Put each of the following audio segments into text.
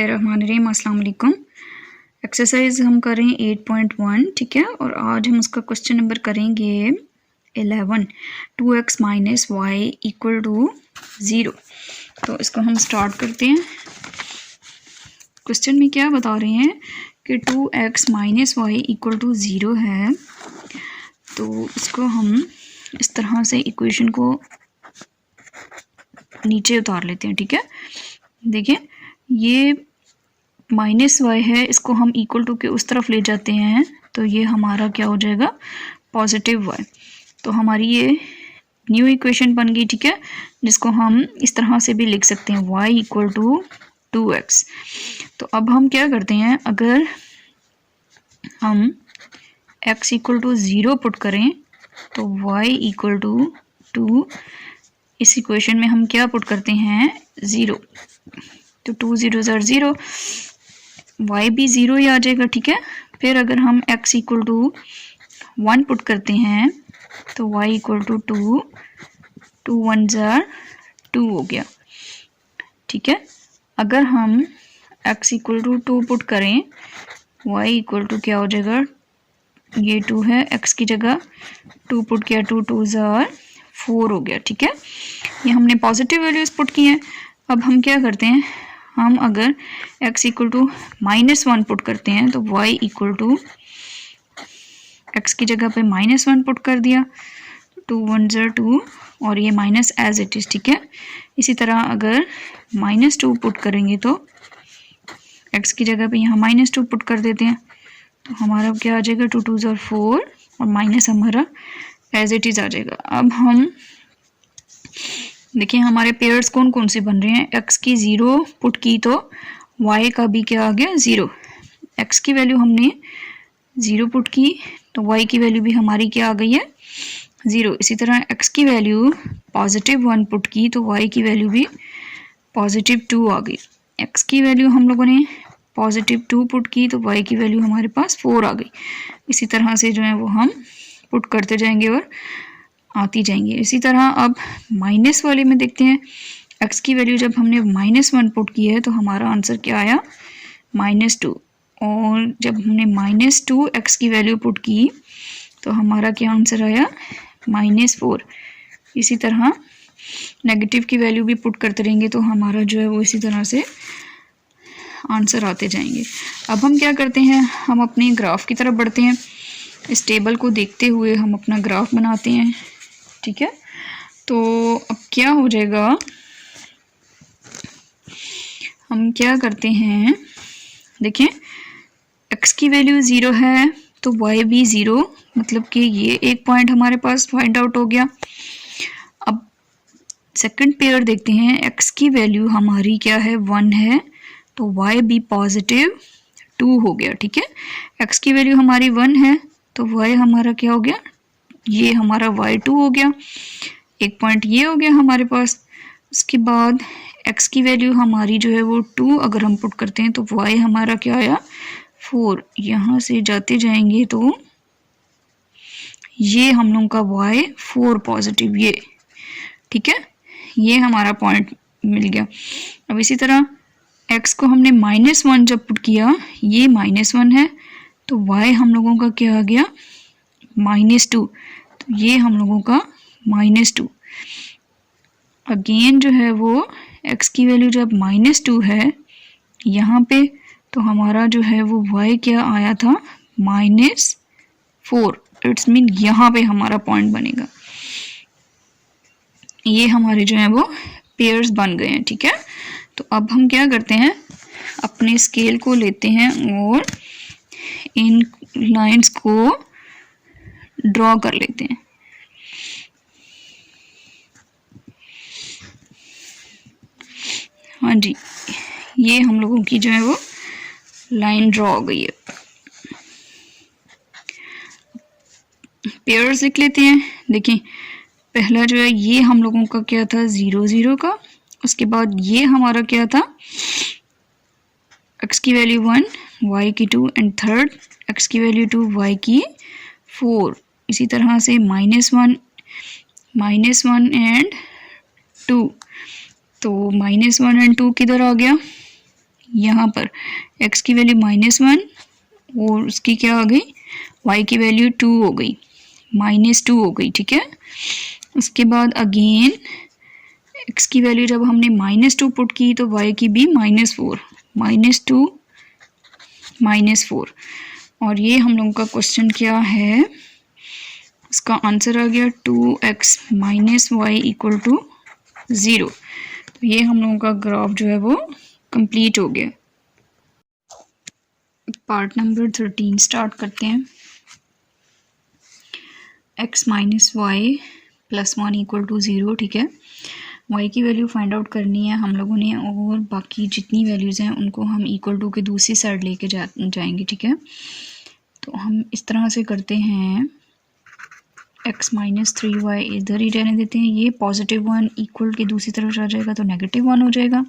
बिस्मिल्लाहिर्रहमानिर्रहीम। अस्सलाम वालेकुम। एक्सरसाइज हम करें 8.1, ठीक है। और आज हम उसका क्वेश्चन नंबर करेंगे 11। 2x minus Y equal to 0। तो इसको हम स्टार्ट करते हैं। क्वेश्चन में क्या बता रहे हैं कि 2x minus Y equal to 0 है। तो इसको हम इस तरह से इक्वेशन को नीचे उतार लेते हैं, ठीक है। देखिए, ये माइनस वाई है, इसको हम इक्वल टू के उस तरफ ले जाते हैं तो ये हमारा क्या हो जाएगा, पॉजिटिव वाई। तो हमारी ये न्यू इक्वेशन बन गई, ठीक है, जिसको हम इस तरह से भी लिख सकते हैं, y इक्वल टू 2x। तो अब हम क्या करते हैं, अगर हम x इक्वल टू 0 पुट करें तो y इक्वल टू 2, इस इक्वेशन में हम क्या पुट करते हैं, 0। तो 2 0 0, y भी 0 ही आ जाएगा, ठीक है। फिर अगर हम x इक्वल टू 1 पुट करते हैं तो y इक्वल टू 2, 2 1 2 हो गया, ठीक है। अगर हम x इक्वल टू 2 पुट करें, y इक्वल टू क्या हो जाएगा, ये 2 है, x की जगह 2 पुट किया, 2 2 4 हो गया, ठीक है। ये हमने पॉजिटिव वैल्यूज पुट की हैं। अब हम क्या करते हैं, हम अगर x इक्वल टू -1 पुट करते हैं तो y इक्वल टू x की जगह पे -1 पुट कर दिया, 2 1 2 और ये माइनस एज इट इज़, ठीक है। इसी तरह अगर -2 पुट करेंगे तो x की जगह पे यहाँ -2 पुट कर देते हैं तो हमारा क्या आ जाएगा, 2 2 4 और माइनस हमारा एज इट इज़ आ जाएगा। अब हम देखिए हमारे पेयर्स कौन कौन से बन रहे हैं, x की 0 पुट की तो y का भी क्या आ गया, 0। x की वैल्यू हमने 0 पुट की तो y की वैल्यू भी हमारी क्या आ गई है, 0। इसी तरह x की वैल्यू +1 पुट की तो y की वैल्यू भी +2 आ गई। x की वैल्यू हम लोगों ने +2 पुट की तो y की वैल्यू हमारे पास 4 आ गई। इसी तरह से जो है वो हम पुट करते जाएंगे और आती जाएंगी। इसी तरह अब माइनस वाले में देखते हैं, x की वैल्यू जब हमने -1 पुट की है तो हमारा आंसर क्या आया, -2। और जब हमने -2 x की वैल्यू पुट की तो हमारा क्या आंसर आया, -4। इसी तरह नेगेटिव की वैल्यू भी पुट करते रहेंगे तो हमारा जो है वो इसी तरह से आंसर आते जाएंगे। अब हम क्या करते हैं, हम अपने ग्राफ की तरफ बढ़ते हैं। इस टेबल को देखते हुए हम अपना ग्राफ बनाते हैं, ठीक है। तो अब क्या हो जाएगा, हम क्या करते हैं, देखें x की वैल्यू 0 है तो y भी 0, मतलब कि ये एक पॉइंट हमारे पास फाइंड आउट हो गया। अब सेकंड पेयर देखते हैं, x की वैल्यू हमारी क्या है, 1 है तो y भी +2 हो गया, ठीक है। x की वैल्यू हमारी 1 है तो y हमारा क्या हो गया, ये हमारा y2 हो गया, एक पॉइंट ये हो गया हमारे पास। उसके बाद x की वैल्यू हमारी जो है वो 2 अगर हम पुट करते हैं तो y हमारा क्या आया, 4। यहाँ से जाते जाएंगे तो ये हम लोगों का y 4 पॉजिटिव, ये ठीक है, ये हमारा पॉइंट मिल गया। अब इसी तरह x को हमने -1 जब पुट किया, ये -1 है तो y हम लोगों का क्या आ गया, -2। तो ये हम लोगों का -2। अगेन जो है वो x की वैल्यू जब -2 है यहाँ पे तो हमारा जो है वो y क्या आया था, -4। इट्स मीन यहाँ पे हमारा पॉइंट बनेगा। ये हमारे जो है वो पेयर्स बन गए हैं, ठीक है। तो अब हम क्या करते हैं, अपने स्केल को लेते हैं और इन लाइंस को ड्रॉ कर लेते हैं। हाँ जी, ये हम लोगों की जो है वो लाइन ड्रॉ हो गई है। पेयर्स लिख लेते हैं। देखें पहला जो है ये हम लोगों का क्या था, 0 0 का। उसके बाद ये हमारा क्या था, x की वैल्यू 1, y की 2 एंड थर्ड x की वैल्यू 2, y की 4। इसी तरह से -1 एंड 2, तो -1 एंड 2 किधर आ गया, यहाँ पर x की वैल्यू -1 और उसकी क्या आ गई, y की वैल्यू 2 हो गई, -2 हो गई, ठीक है। उसके बाद अगेन x की वैल्यू जब हमने -2 पुट की तो y की भी -4, -2 -4, और ये हम लोगों का क्वेश्चन क्या है, इसका आंसर आ गया 2x - y = 0। तो ये हम लोगों का ग्राफ जो है वो कंप्लीट हो गया। पार्ट नंबर 13 स्टार्ट करते हैं। x - y + 1 = 0, ठीक है। y की वैल्यू फाइंड आउट करनी है हम लोगों ने, और बाकी जितनी वैल्यूज़ हैं उनको हम = के दूसरी साइड लेके जाएंगे, ठीक है। तो हम इस तरह से करते हैं, x - 3y इधर ही रहने देते हैं, ये +1 इक्वल के दूसरी तरफ आ जाएगा तो -1 हो जाएगा।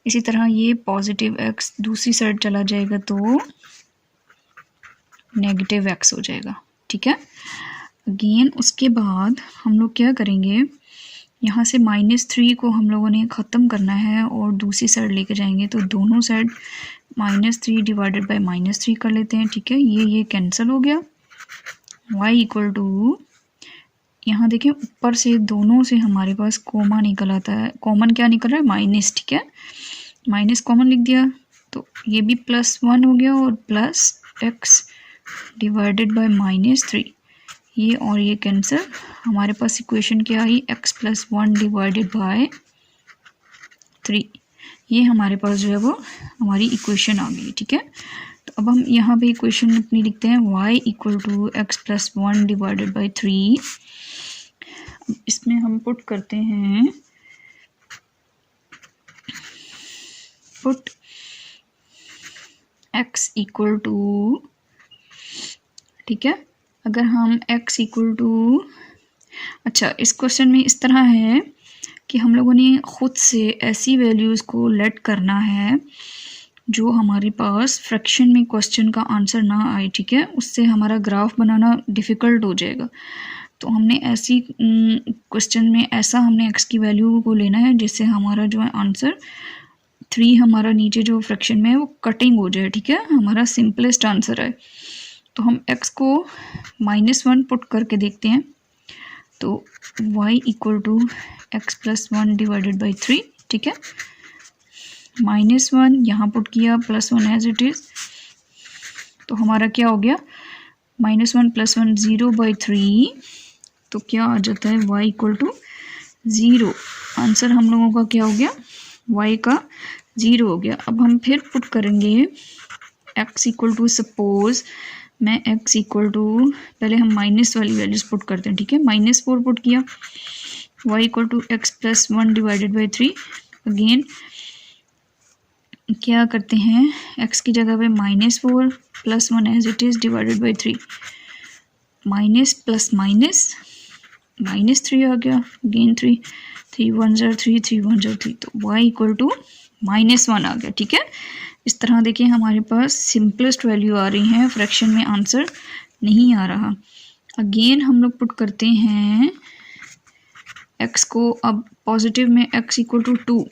इसी तरह ये +x दूसरी साइड चला जाएगा तो -x हो जाएगा, ठीक है। अगेन उसके बाद हम लोग क्या करेंगे, यहाँ से -3 को हम लोगों ने ख़त्म करना है और दूसरी साइड लेके जाएंगे, तो दोनों साइड -3 डिवाइडेड बाय -3 कर लेते हैं, ठीक है। ये कैंसिल हो गया। y = यहाँ देखिए ऊपर से दोनों से हमारे पास कॉमा निकल आता है, कॉमन क्या निकल रहा है, माइनस, ठीक है। माइनस कॉमन लिख दिया तो ये भी +1 हो गया, और +x डिवाइडेड बाय -3, ये और ये कैंसिल। हमारे पास इक्वेशन क्या आई, x + 1 डिवाइडेड बाय 3, ये हमारे पास जो है वो हमारी इक्वेशन आ गई, ठीक है। तो अब हम यहाँ पे इक्वेशन अपनी लिखते हैं, y = x + 1 डिवाइडेड बाय 3। इसमें हम पुट करते हैं, पुट x = ठीक है। अगर हम x = अच्छा, इस क्वेश्चन में इस तरह है कि हम लोगों ने खुद से ऐसी वैल्यूज़ को लेट करना है जो हमारे पास फ्रैक्शन में क्वेश्चन का आंसर ना आए, ठीक है। उससे हमारा ग्राफ बनाना डिफ़िकल्ट हो जाएगा। तो हमने ऐसी क्वेश्चन में ऐसा हमने x की वैल्यू को लेना है जिससे हमारा जो है आंसर 3 हमारा नीचे जो फ्रैक्शन में है वो कटिंग हो जाए, ठीक है, हमारा सिंपलेस्ट आंसर है। तो हम x को -1 पुट करके देखते हैं, तो y = x + 1 डिवाइडेड बाई 3, ठीक है। -1 यहाँ पुट किया, +1 एज इट इज़, तो हमारा क्या हो गया, -1 + 1 0/3, तो क्या आ जाता है, y = 0। आंसर हम लोगों का क्या हो गया, y का 0 हो गया। अब हम फिर पुट करेंगे x = सपोज मैं x = पहले हम माइनस वाली वैल्यूज पुट करते हैं, ठीक है। -4 पुट किया, y = x + 1 divided by 3। Again क्या करते हैं, x की जगह पे -4 + 1 as it is divided by 3, minus plus minus -3 आ गया, अगेन 3 1 ज़र 3 3 1 ज़र 3, तो y = -1 आ गया, ठीक है। इस तरह देखिए हमारे पास सिंपलेस्ट वैल्यू आ रही हैं, फ्रैक्शन में आंसर नहीं आ रहा। अगेन हम लोग पुट करते हैं x को, अब पॉजिटिव में x =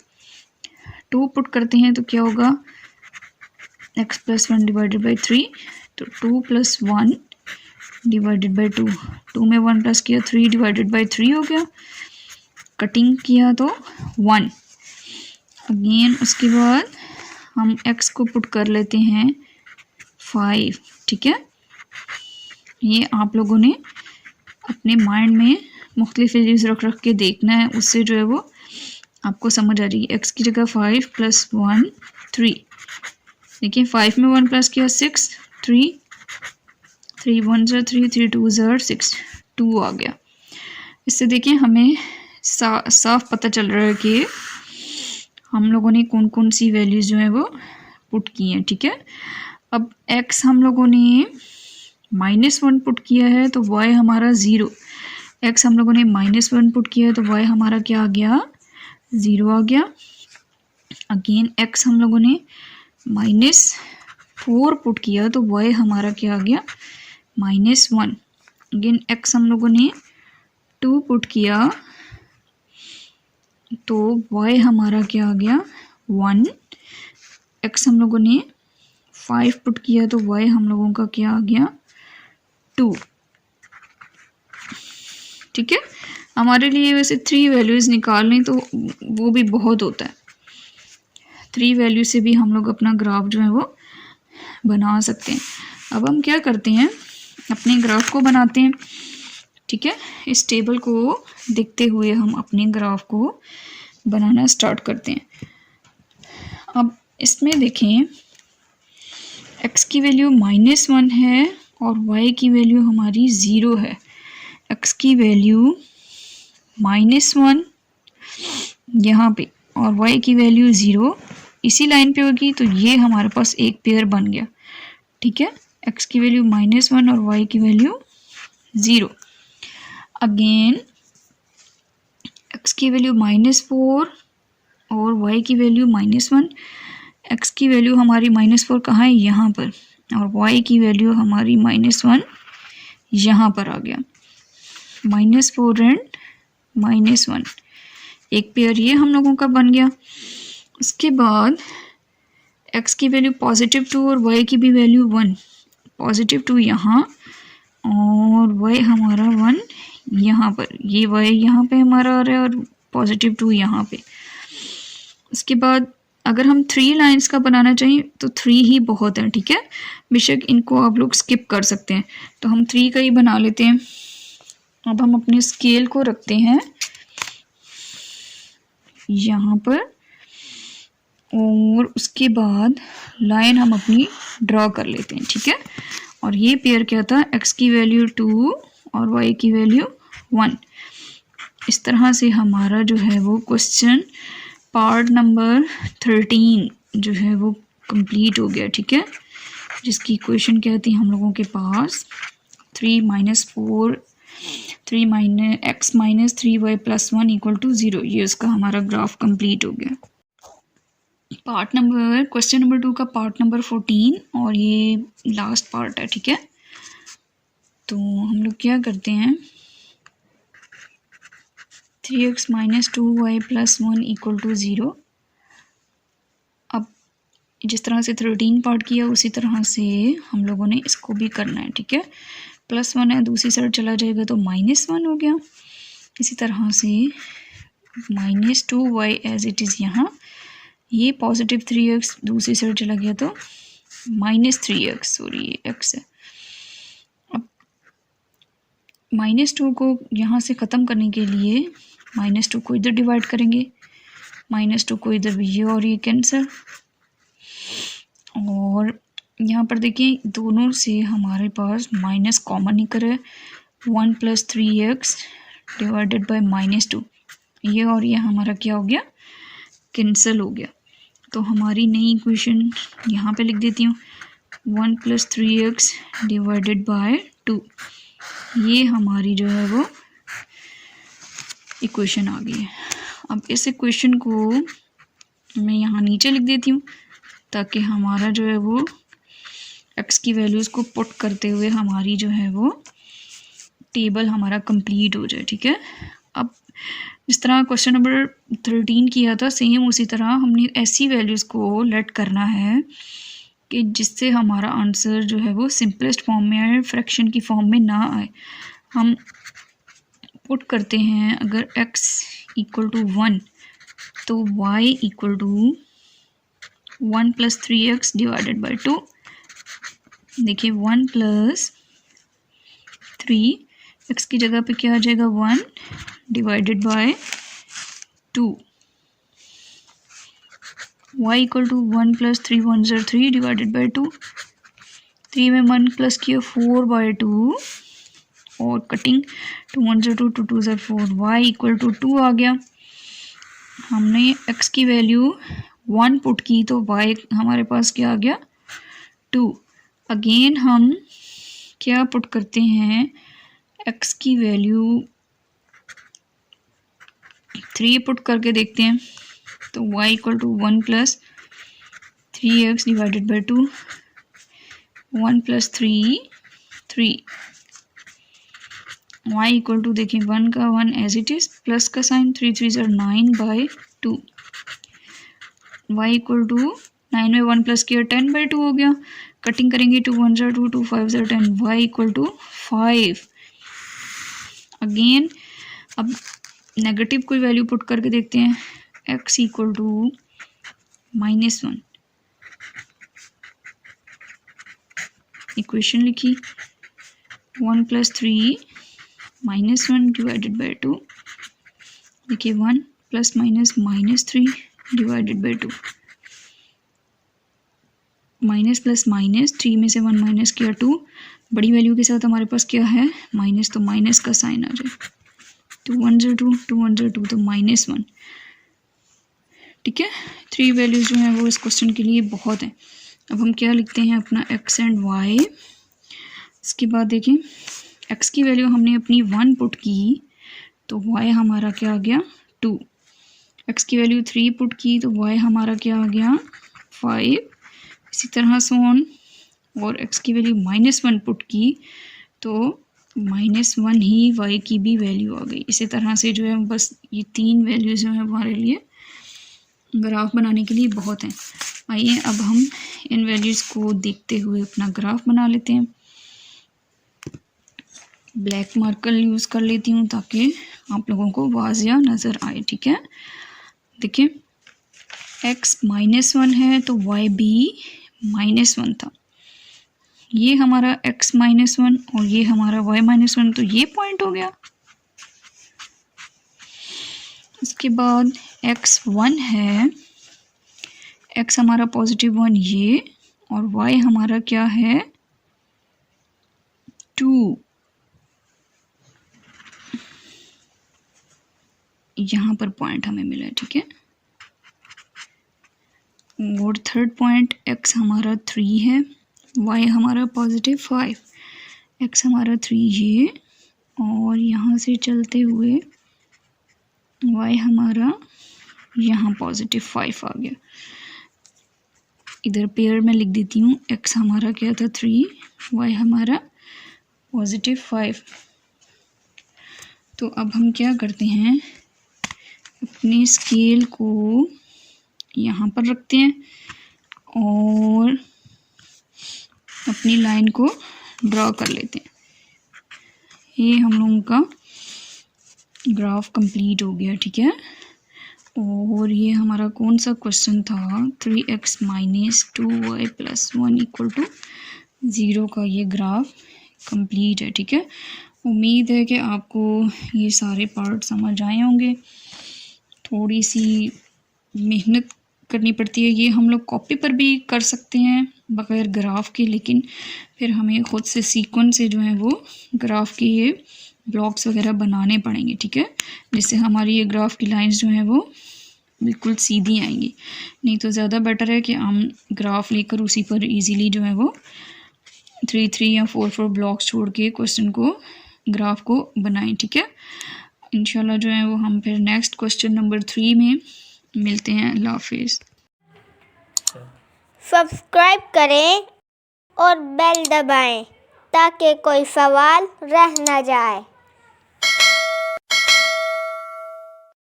2 पुट करते हैं तो क्या होगा, x + 1 डिवाइडेड बाई 3, तो 2 + 1 डिवाइडेड बाई 2, 2 में 1 प्लस किया, 3 डिवाइडेड बाई 3 हो गया, कटिंग किया तो 1। अगेन उसके बाद हम x को पुट कर लेते हैं 5, ठीक है। ये आप लोगों ने अपने माइंड में मुख्तलिफ वैल्यूज रख के देखना है, उससे जो है वो आपको समझ आ जाएगी। x की जगह 5 + 1 3, देखिए 5 में 1 प्लस किया 6, 3 1 ज़र 3 3 2 ज़र 6, 2 आ गया। इससे देखिए हमें साफ पता चल रहा है कि हम लोगों ने कौन कौन सी वैल्यूज जो है वो पुट की हैं, ठीक है। अब x हम लोगों ने -1 पुट किया है तो y हमारा 0, x हम लोगों ने -1 पुट किया है तो y हमारा क्या आ गया, 0 आ गया। अगेन x हम लोगों ने -4 पुट किया तो y हमारा क्या आ गया, -1। अगेन x हम लोगों ने 2 पुट किया तो y हमारा क्या आ गया, 1। x हम लोगों ने 5 पुट किया तो y हम लोगों का क्या आ गया 2। ठीक है, हमारे लिए वैसे 3 वैल्यूज़ निकालने तो वो भी बहुत होता है। 3 वैल्यू से भी हम लोग अपना ग्राफ जो है वो बना सकते हैं। अब हम क्या करते हैं, अपने ग्राफ को बनाते हैं। ठीक है, इस टेबल को देखते हुए हम अपने ग्राफ को बनाना स्टार्ट करते हैं। अब इसमें देखें x की वैल्यू -1 है और y की वैल्यू हमारी 0 है। x की वैल्यू -1 यहाँ पे और y की वैल्यू 0 इसी लाइन पे होगी, तो ये हमारे पास एक पेयर बन गया। ठीक है, x की वैल्यू -1 और y की वैल्यू 0। अगेन x की वैल्यू -4 और y की वैल्यू -1। x की वैल्यू हमारी -4 कहाँ है, यहाँ पर, और y की वैल्यू हमारी -1 यहाँ पर आ गया। -4 एंड -1 एक पेयर ये हम लोगों का बन गया। उसके बाद x की वैल्यू +2 और y की भी वैल्यू 1। +2 यहाँ और y हमारा 1 यहाँ पर, ये y यहाँ पे हमारा आ रहा है और +2 यहाँ पे। उसके बाद अगर हम 3 लाइंस का बनाना चाहिए तो 3 ही बहुत है। ठीक है, बेशक इनको आप लोग स्किप कर सकते हैं, तो हम 3 का ही बना लेते हैं। अब हम अपने स्केल को रखते हैं यहाँ पर और उसके बाद लाइन हम अपनी ड्रॉ कर लेते हैं। ठीक है, और ये पेयर क्या था, x की वैल्यू 2 और y की वैल्यू 1। इस तरह से हमारा जो है वो क्वेश्चन पार्ट नंबर 13 जो है वो कंप्लीट हो गया। ठीक है, जिसकी इक्वेशन क्या थी हम लोगों के पास 3 x - 3y + 1 = 0। ये उसका हमारा ग्राफ कंप्लीट हो गया। क्वेश्चन नंबर 2 का पार्ट नंबर 14 और ये लास्ट पार्ट है। ठीक है, तो हम लोग क्या करते हैं, 3x - 2y + 1 = 0। अब जिस तरह से 13 पार्ट किया उसी तरह से हम लोगों ने इसको भी करना है। ठीक है, +1 है, दूसरी साइड चला जाएगा तो -1 हो गया। इसी तरह से -2y एज इट इज़ यहाँ, ये +3x दूसरी साइड चला गया तो -3x, सॉरी ये x है। अब -2 को यहाँ से ख़त्म करने के लिए -2 को इधर डिवाइड करेंगे, -2 को इधर भी, ये और ये कैंसिल। और यहाँ पर देखिए दोनों से हमारे पास माइनस कॉमन निकल है, 1 + 3x डिवाइडेड बाय -2। ये और ये हमारा क्या हो गया, कैंसिल हो गया। तो हमारी नई इक्वेशन यहाँ पे लिख देती हूँ, 1 + 3x डिवाइडेड बाय 2। ये हमारी जो है वो इक्वेशन आ गई है। अब इस इक्वेशन को मैं यहाँ नीचे लिख देती हूँ ताकि हमारा जो है वो x की वैल्यूज़ को पुट करते हुए हमारी जो है वो टेबल हमारा कंप्लीट हो जाए। ठीक है, अब जिस तरह क्वेश्चन नंबर 13 किया था सेम उसी तरह हमने ऐसी वैल्यूज़ को लेट करना है कि जिससे हमारा आंसर जो है वो सिंपलेस्ट फॉर्म में आए, फ्रैक्शन की फॉर्म में ना आए। हम पुट करते हैं, अगर x = 1 तो y = 1 + 3x डिवाइडेड बाय 2। देखिए 1 + 3, x की जगह पे क्या आ जाएगा, 1 divided by 2। y = 1 + 3 1 = 3 divided by 2। 3 में 1 प्लस किया 4/2 और कटिंग 2 1 = 2 2 2 = 4। y = 2 आ गया। हमने x की वैल्यू 1 पुट की तो y हमारे पास क्या आ गया, 2। अगेन हम क्या पुट करते हैं, x की वैल्यू 3 पुट करके देखते हैं तो y = 1 + 3x divided by 2। 1 + 3 3। y = देखिए 1 का 1 एज इट इज़, प्लस का साइन, 3 3 = 9/2। y = 9 में 1 प्लस किया 10/2 हो गया। कटिंग करेंगे 2 1 ज़ा 2 2 5 ज़ा 10 y इक्वल टू 5। अगेन अब नेगेटिव कोई वैल्यू पुट करके देखते हैं। x इक्वल टू -1 इक्वेशन लिखी 1 + 3 -1 डिवाइडेड बाई 2। देखिए 1 + -3 divided by 2। Minus plus minus 3 में से 1 माइनस किया 2। बड़ी वैल्यू के साथ हमारे पास क्या है माइनस, तो माइनस का साइन आ जाए। 2 1 ज़ा 2 2 1 ज़ा 2 तो -1। ठीक है, 3 वैल्यूज जो हैं वो इस क्वेश्चन के लिए बहुत हैं। अब हम क्या लिखते हैं अपना x एंड y। इसके बाद देखिए x की वैल्यू हमने अपनी 1 पुट की तो y हमारा क्या आ गया 2। x की वैल्यू 3 पुट की तो y हमारा क्या आ गया 5। इसी तरह से ऑन। और x की वैल्यू -1 पुट की तो -1 ही y की भी वैल्यू आ गई। इसी तरह से जो है बस ये 3 वैल्यूज जो है हमारे लिए ग्राफ बनाने के लिए बहुत हैं। आइए अब हम इन वैल्यूज़ को देखते हुए अपना ग्राफ बना लेते हैं। ब्लैक मार्कर यूज़ कर लेती हूँ ताकि आप लोगों को वाज़िया नज़र आए। ठीक है, देखिए x -1 है तो y भी -1 था। ये हमारा x -1 और ये हमारा y -1, तो ये पॉइंट हो गया। इसके बाद x 1 है, x हमारा +1 ये, और y हमारा क्या है 2। यहाँ पर पॉइंट हमें मिला है। ठीक है, और थर्ड पॉइंट x हमारा 3 है, y हमारा +5, x हमारा 3 ये, और यहाँ से चलते हुए y हमारा यहाँ +5 आ गया। इधर पेयर में लिख देती हूँ, x हमारा क्या था 3, y हमारा +5। तो अब हम क्या करते हैं, अपने स्केल को यहाँ पर रखते हैं और अपनी लाइन को ड्रॉ कर लेते हैं। ये हम लोगों का ग्राफ कंप्लीट हो गया। ठीक है, और ये हमारा कौन सा क्वेश्चन था 3x - 2y + 1 = 0 का ये ग्राफ कंप्लीट है। ठीक है, उम्मीद है कि आपको ये सारे पार्ट समझ आए होंगे। थोड़ी सी मेहनत करनी पड़ती है, ये हम लोग कॉपी पर भी कर सकते हैं बगैर ग्राफ के, लेकिन फिर हमें ख़ुद से सीक्वेंस से जो है वो ग्राफ के ये ब्लॉक्स वगैरह बनाने पड़ेंगे। ठीक है, जिससे हमारी ये ग्राफ की लाइंस जो हैं वो बिल्कुल सीधी आएंगी। नहीं तो ज़्यादा बेटर है कि हम ग्राफ लेकर उसी पर इजीली जो है वो 3 या 4 ब्लॉक्स छोड़ के क्वेश्चन को ग्राफ को बनाएं। ठीक है, इंशाल्लाह जो है वो हम फिर नेक्स्ट क्वेश्चन नंबर 3 में मिलते हैं। अल्लाह हाफिज़। सब्सक्राइब करें और बेल दबाएं ताकि कोई सवाल रह न जाए।